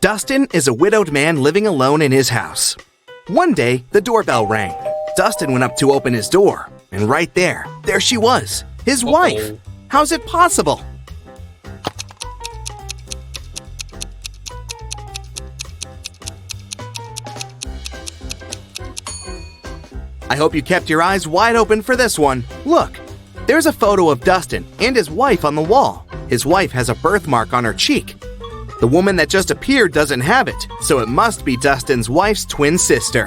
Dustin is a widowed man living alone in his house. One day, the doorbell rang. Dustin went up to open his door, and right there she was, his wife. How's it possible? I hope you kept your eyes wide open for this one. Look, there's a photo of Dustin and his wife on the wall. His wife has a birthmark on her cheek. The woman that just appeared doesn't have it, so it must be Dustin's wife's twin sister.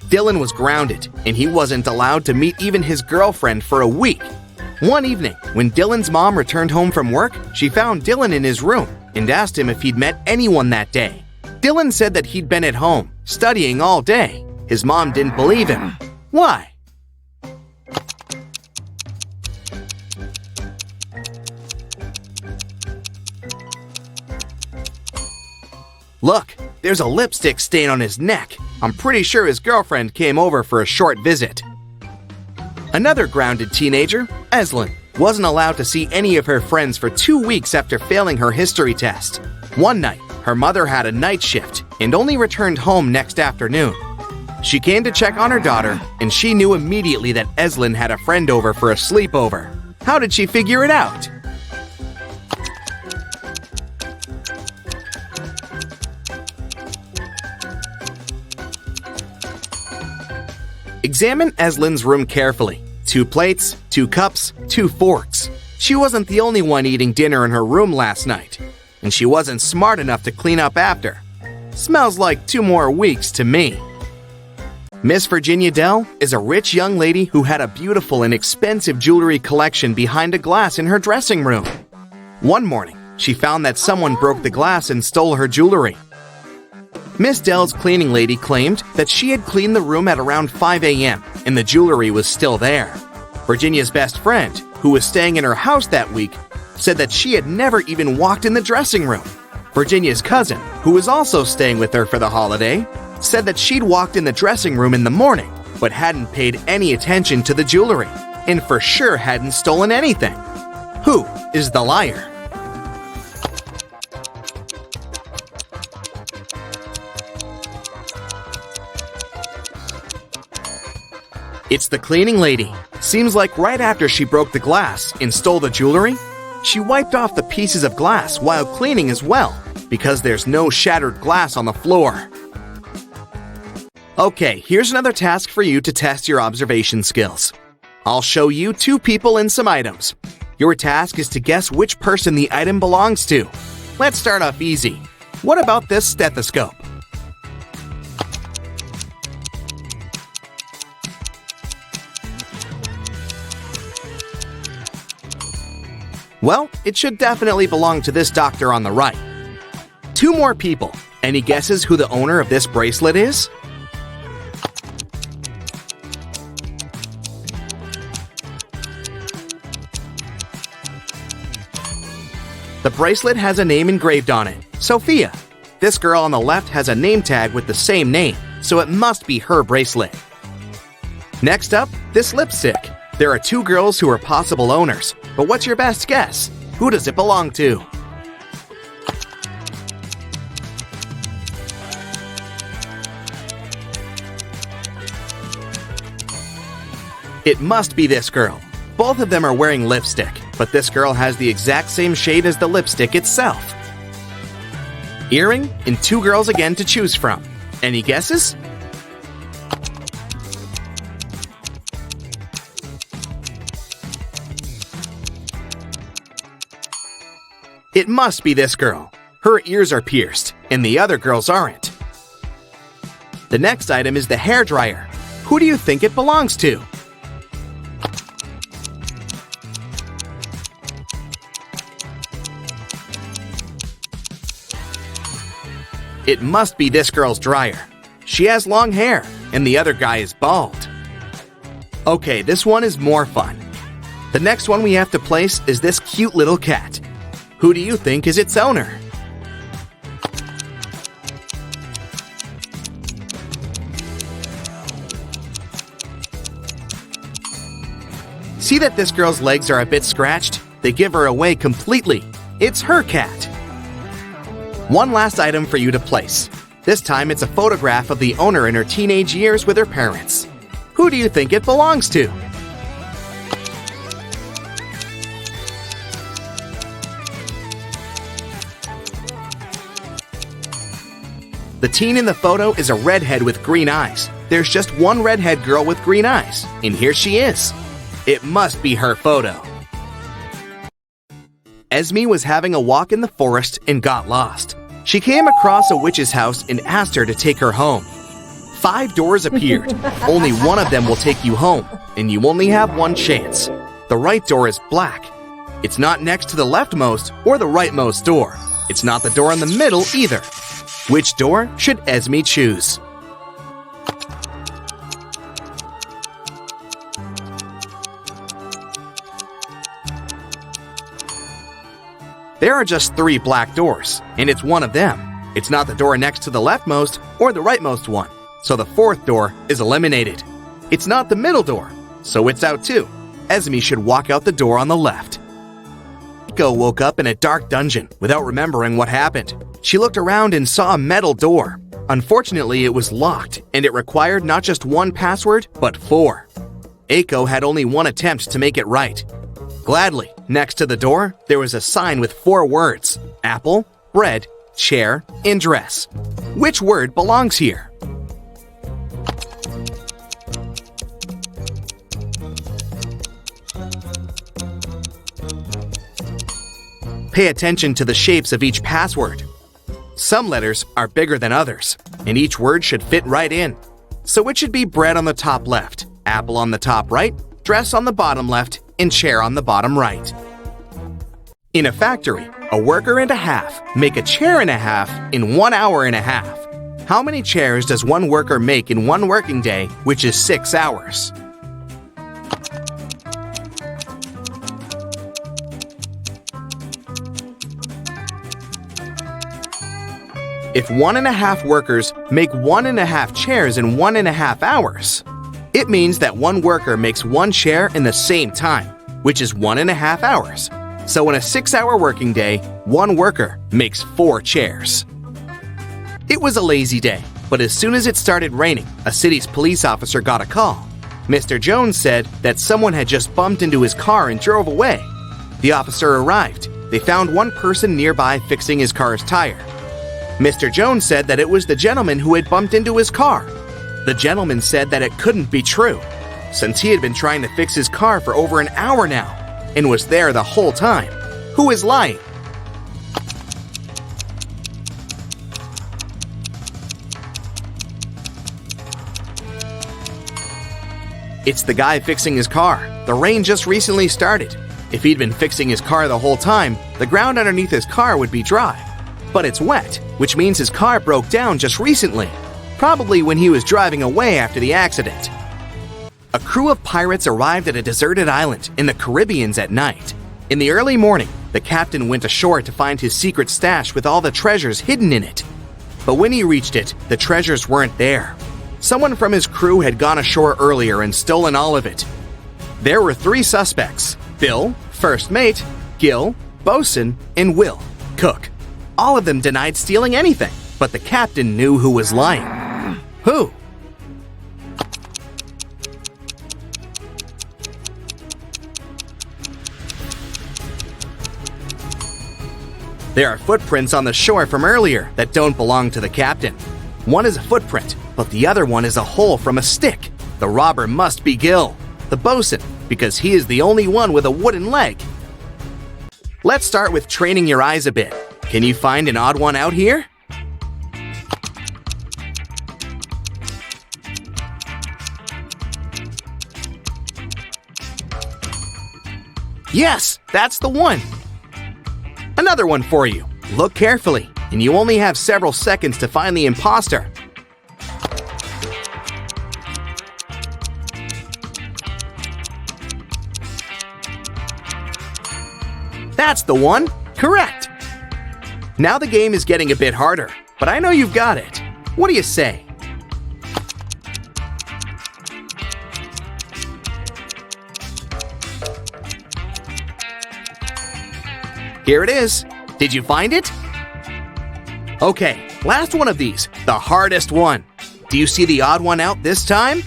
Dylan was grounded, and he wasn't allowed to meet even his girlfriend for a week. One evening, when Dylan's mom returned home from work, she found Dylan in his room and asked him if he'd met anyone that day. Dylan said that he'd been at home, studying all day. His mom didn't believe him. Why? Look, there's a lipstick stain on his neck. I'm pretty sure his girlfriend came over for a short visit. Another grounded teenager, Eslyn, wasn't allowed to see any of her friends for 2 weeks after failing her history test. One night, her mother had a night shift and only returned home next afternoon. She came to check on her daughter, and she knew immediately that Eslyn had a friend over for a sleepover. How did she figure it out? Examine Eslyn's room carefully. 2 plates, 2 cups, 2 forks. She wasn't the only one eating dinner in her room last night, and she wasn't smart enough to clean up after. Smells like 2 more weeks to me. Miss Virginia Dell is a rich young lady who had a beautiful and expensive jewelry collection behind a glass in her dressing room. One morning, she found that someone broke the glass and stole her jewelry. Miss Dell's cleaning lady claimed that she had cleaned the room at around 5 a.m. and the jewelry was still there. Virginia's best friend, who was staying in her house that week, said that she had never even walked in the dressing room. Virginia's cousin, who was also staying with her for the holiday, said that she'd walked in the dressing room in the morning, but hadn't paid any attention to the jewelry, and for sure hadn't stolen anything. Who is the liar? It's the cleaning lady. Seems like right after she broke the glass and stole the jewelry, she wiped off the pieces of glass while cleaning as well, because there's no shattered glass on the floor. Okay, here's another task for you to test your observation skills. I'll show you 2 people and some items. Your task is to guess which person the item belongs to. Let's start off easy. What about this stethoscope? Well, it should definitely belong to this doctor on the right. 2 more people. Any guesses who the owner of this bracelet is? The bracelet has a name engraved on it, Sophia. This girl on the left has a name tag with the same name, so it must be her bracelet. Next up, this lipstick. There are 2 girls who are possible owners, but what's your best guess? Who does it belong to? It must be this girl. Both of them are wearing lipstick, but this girl has the exact same shade as the lipstick itself. Earring and 2 girls again to choose from. Any guesses? It must be this girl. Her ears are pierced, and the other girls aren't. The next item is the hairdryer. Who do you think it belongs to? It must be this girl's dryer. She has long hair, and the other guy is bald. Okay, this one is more fun. The next one we have to place is this cute little cat. Who do you think is its owner? See that this girl's legs are a bit scratched? They give her away completely. It's her cat. One last item for you to place. This time it's a photograph of the owner in her teenage years with her parents. Who do you think it belongs to? The teen in the photo is a redhead with green eyes. There's just one redhead girl with green eyes, and here she is. It must be her photo. Esme was having a walk in the forest and got lost. She came across a witch's house and asked her to take her home. 5 doors appeared. Only one of them will take you home, and you only have one chance. The right door is black. It's not next to the leftmost or the rightmost door. It's not the door in the middle either. Which door should Esme choose? There are just 3 black doors, and it's one of them. It's not the door next to the leftmost or the rightmost one, so the 4th door is eliminated. It's not the middle door, so it's out too. Esme should walk out the door on the left. Eiko woke up in a dark dungeon without remembering what happened. She looked around and saw a metal door. Unfortunately, it was locked, and it required not just 1 password, but 4. Eiko had only 1 attempt to make it right. Gladly, next to the door, there was a sign with 4 words: apple, bread, chair, and dress. Which word belongs here? Pay attention to the shapes of each password. Some letters are bigger than others, and each word should fit right in. So it should be bread on the top left, apple on the top right, dress on the bottom left, and chair on the bottom right. In a factory, a worker and a half make a chair and a half in 1 hour and a half. How many chairs does one worker make in 1 working day, which is 6 hours? If 1.5 workers make 1.5 chairs in 1.5 hours, it means that one worker makes 1 chair in the same time, which is 1.5 hours. So in a 6-hour working day, one worker makes 4 chairs. It was a lazy day, but as soon as it started raining, a city's police officer got a call. Mr. Jones said that someone had just bumped into his car and drove away. The officer arrived. They found one person nearby fixing his car's tire. Mr. Jones said that it was the gentleman who had bumped into his car. The gentleman said that it couldn't be true, since he had been trying to fix his car for over an hour now, and was there the whole time. Who is lying? It's the guy fixing his car. The rain just recently started. If he'd been fixing his car the whole time, the ground underneath his car would be dry. But it's wet, which means his car broke down just recently, probably when he was driving away after the accident. A crew of pirates arrived at a deserted island in the Caribbean at night. In the early morning, the captain went ashore to find his secret stash with all the treasures hidden in it. But when he reached it, the treasures weren't there. Someone from his crew had gone ashore earlier and stolen all of it. There were 3 suspects: Bill, first mate, Gil, bosun, and Will, cook. All of them denied stealing anything, but the captain knew who was lying. Who? There are footprints on the shore from earlier that don't belong to the captain. One is a footprint, but the other one is a hole from a stick. The robber must be Gil, the bosun, because he is the only one with a wooden leg. Let's start with training your eyes a bit. Can you find an odd one out here? Yes, that's the one. Another one for you. Look carefully, and you only have several seconds to find the imposter. That's the one. Correct. Now the game is getting a bit harder, but I know you've got it. What do you say? Here it is. Did you find it? Okay, last one of these, the hardest one. Do you see the odd one out this time?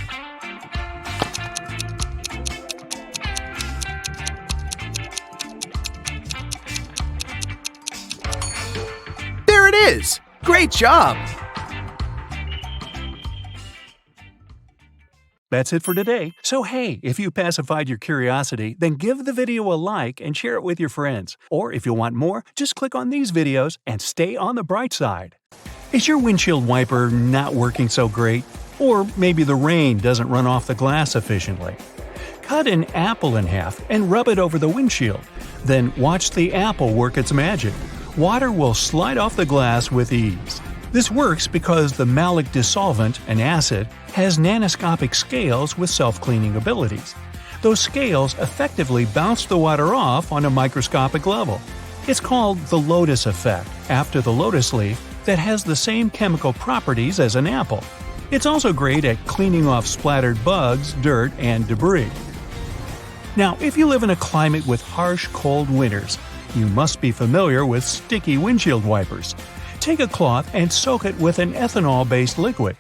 There it is! Great job! That's it for today. So hey, if you pacified your curiosity, then give the video a like and share it with your friends. Or if you want more, just click on these videos and stay on the bright side. Is your windshield wiper not working so great? Or maybe the rain doesn't run off the glass efficiently? Cut an apple in half and rub it over the windshield. Then watch the apple work its magic. Water will slide off the glass with ease. This works because the malic dissolvent, an acid, has nanoscopic scales with self-cleaning abilities. Those scales effectively bounce the water off on a microscopic level. It's called the lotus effect, after the lotus leaf, that has the same chemical properties as an apple. It's also great at cleaning off splattered bugs, dirt, and debris. Now, if you live in a climate with harsh, cold winters, you must be familiar with sticky windshield wipers. Take a cloth and soak it with an ethanol-based liquid.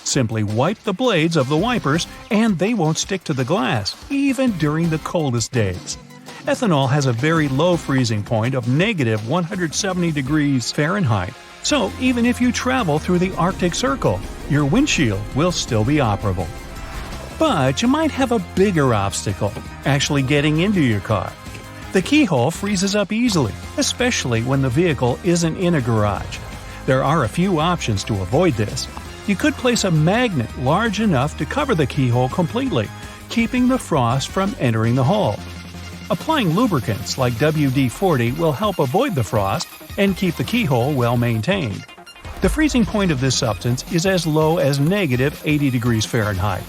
Simply wipe the blades of the wipers and they won't stick to the glass, even during the coldest days. Ethanol has a very low freezing point of negative 170 degrees Fahrenheit, so even if you travel through the Arctic Circle, your windshield will still be operable. But you might have a bigger obstacle, actually getting into your car. The keyhole freezes up easily, especially when the vehicle isn't in a garage. There are a few options to avoid this. You could place a magnet large enough to cover the keyhole completely, keeping the frost from entering the hole. Applying lubricants like WD-40 will help avoid the frost and keep the keyhole well maintained. The freezing point of this substance is as low as negative 80 degrees Fahrenheit.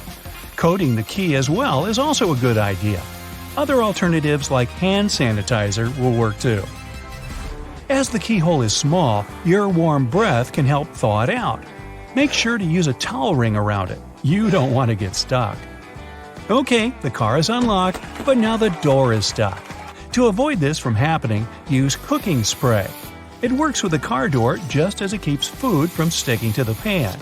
Coating the key as well is also a good idea. Other alternatives like hand sanitizer will work too. As the keyhole is small, your warm breath can help thaw it out. Make sure to use a towel ring around it. You don't want to get stuck. Okay, the car is unlocked, but now the door is stuck. To avoid this from happening, use cooking spray. It works with the car door just as it keeps food from sticking to the pan.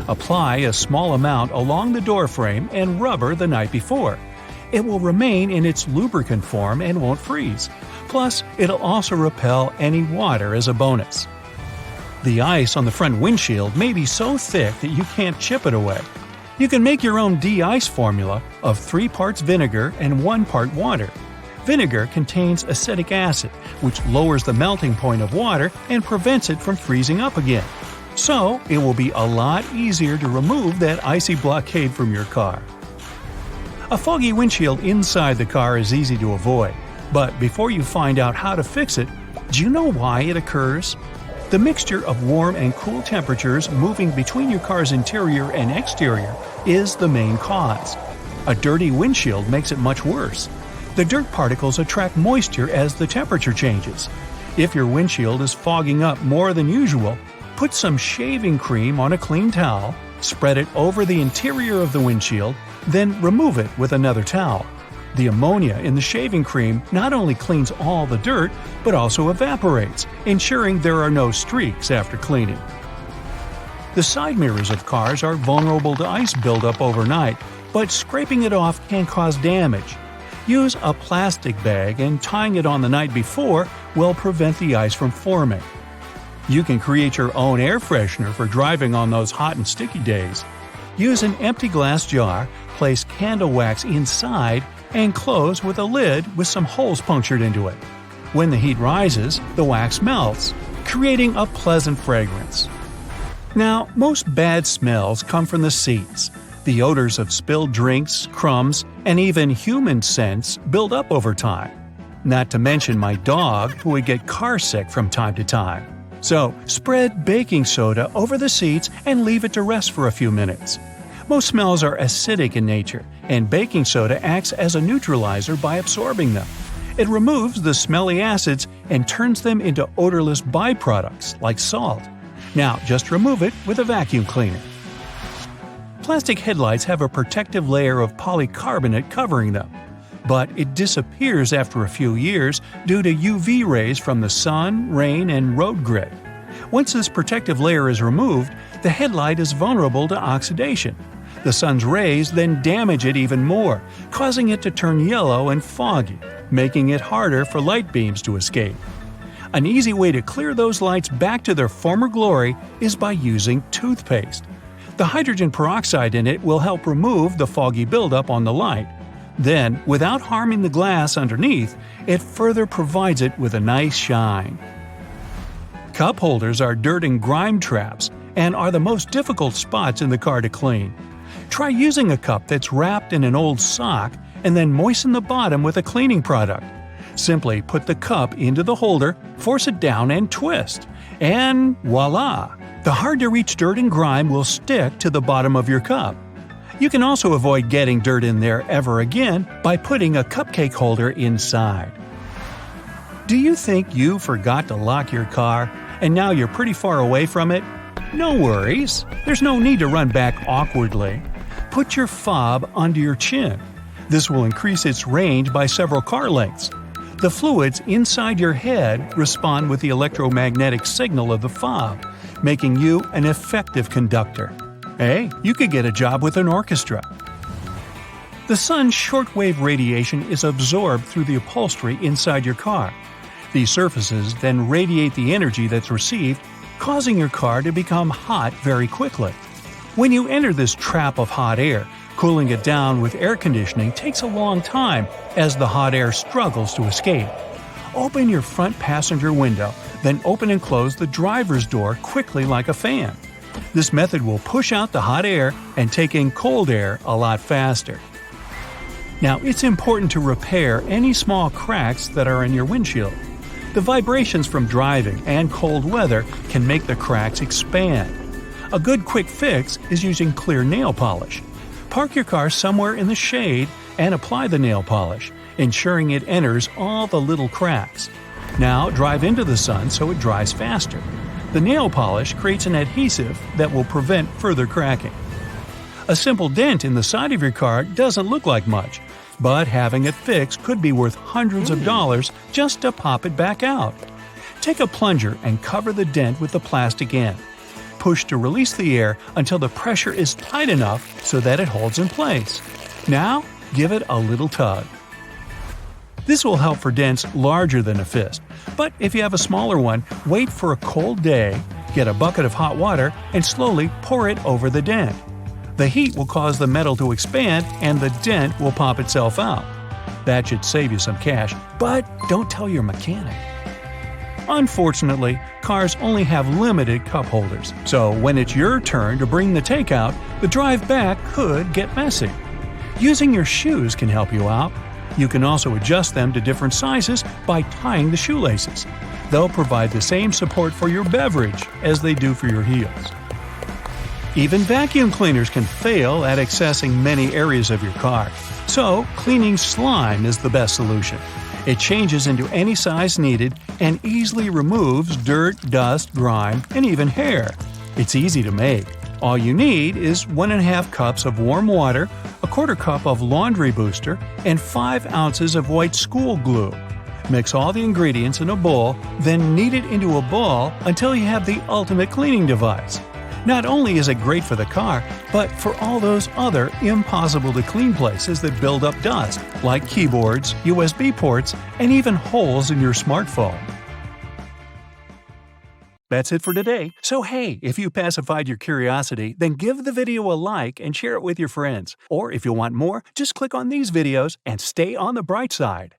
Apply a small amount along the door frame and rubber the night before. It will remain in its lubricant form and won't freeze. Plus, it'll also repel any water as a bonus. The ice on the front windshield may be so thick that you can't chip it away. You can make your own de-ice formula of 3 parts vinegar and 1 part water. Vinegar contains acetic acid, which lowers the melting point of water and prevents it from freezing up again. So, it will be a lot easier to remove that icy blockade from your car. A foggy windshield inside the car is easy to avoid, but before you find out how to fix it, do you know why it occurs? The mixture of warm and cool temperatures moving between your car's interior and exterior is the main cause. A dirty windshield makes it much worse. The dirt particles attract moisture as the temperature changes. If your windshield is fogging up more than usual, put some shaving cream on a clean towel, spread it over the interior of the windshield, then remove it with another towel. The ammonia in the shaving cream not only cleans all the dirt, but also evaporates, ensuring there are no streaks after cleaning. The side mirrors of cars are vulnerable to ice buildup overnight, but scraping it off can cause damage. Use a plastic bag and tying it on the night before will prevent the ice from forming. You can create your own air freshener for driving on those hot and sticky days. Use an empty glass jar, place candle wax inside, and close with a lid with some holes punctured into it. When the heat rises, the wax melts, creating a pleasant fragrance. Now, most bad smells come from the seats. The odors of spilled drinks, crumbs, and even human scents build up over time. Not to mention my dog, who would get car sick from time to time. So, spread baking soda over the seats and leave it to rest for a few minutes. Most smells are acidic in nature, and baking soda acts as a neutralizer by absorbing them. It removes the smelly acids and turns them into odorless byproducts like salt. Now, just remove it with a vacuum cleaner. Plastic headlights have a protective layer of polycarbonate covering them, but it disappears after a few years due to UV rays from the sun, rain, and road grit. Once this protective layer is removed, the headlight is vulnerable to oxidation. The sun's rays then damage it even more, causing it to turn yellow and foggy, making it harder for light beams to escape. An easy way to clear those lights back to their former glory is by using toothpaste. The hydrogen peroxide in it will help remove the foggy buildup on the light. Then, without harming the glass underneath, it further provides it with a nice shine. Cup holders are dirt and grime traps and are the most difficult spots in the car to clean. Try using a cup that's wrapped in an old sock and then moisten the bottom with a cleaning product. Simply put the cup into the holder, force it down and twist. And voila! The hard-to-reach dirt and grime will stick to the bottom of your cup. You can also avoid getting dirt in there ever again by putting a cupcake holder inside. Do you think you forgot to lock your car and now you're pretty far away from it? No worries. There's no need to run back awkwardly. Put your fob under your chin. This will increase its range by several car lengths. The fluids inside your head respond with the electromagnetic signal of the fob, making you an effective conductor. Hey, you could get a job with an orchestra. The sun's shortwave radiation is absorbed through the upholstery inside your car. These surfaces then radiate the energy that's received, causing your car to become hot very quickly. When you enter this trap of hot air, cooling it down with air conditioning takes a long time as the hot air struggles to escape. Open your front passenger window, then open and close the driver's door quickly like a fan. This method will push out the hot air and take in cold air a lot faster. Now, it's important to repair any small cracks that are in your windshield. The vibrations from driving and cold weather can make the cracks expand. A good quick fix is using clear nail polish. Park your car somewhere in the shade and apply the nail polish, ensuring it enters all the little cracks. Now drive into the sun so it dries faster. The nail polish creates an adhesive that will prevent further cracking. A simple dent in the side of your car doesn't look like much, but having it fixed could be worth hundreds of dollars just to pop it back out. Take a plunger and cover the dent with the plastic end. Push to release the air until the pressure is tight enough so that it holds in place. Now, give it a little tug. This will help for dents larger than a fist, but if you have a smaller one, wait for a cold day, get a bucket of hot water, and slowly pour it over the dent. The heat will cause the metal to expand and the dent will pop itself out. That should save you some cash, but don't tell your mechanic. Unfortunately, cars only have limited cup holders, so when it's your turn to bring the takeout, the drive back could get messy. Using your shoes can help you out. You can also adjust them to different sizes by tying the shoelaces. They'll provide the same support for your beverage as they do for your heels. Even vacuum cleaners can fail at accessing many areas of your car, so cleaning slime is the best solution. It changes into any size needed and easily removes dirt, dust, grime, and even hair. It's easy to make. All you need is 1.5 cups of warm water, 1/4 cup of laundry booster, and 5 ounces of white school glue. Mix all the ingredients in a bowl, then knead it into a ball until you have the ultimate cleaning device. Not only is it great for the car, but for all those other impossible-to-clean places that build up dust, like keyboards, USB ports, and even holes in your smartphone. That's it for today. So hey, if you pacified your curiosity, then give the video a like and share it with your friends. Or if you want more, just click on these videos and stay on the bright side.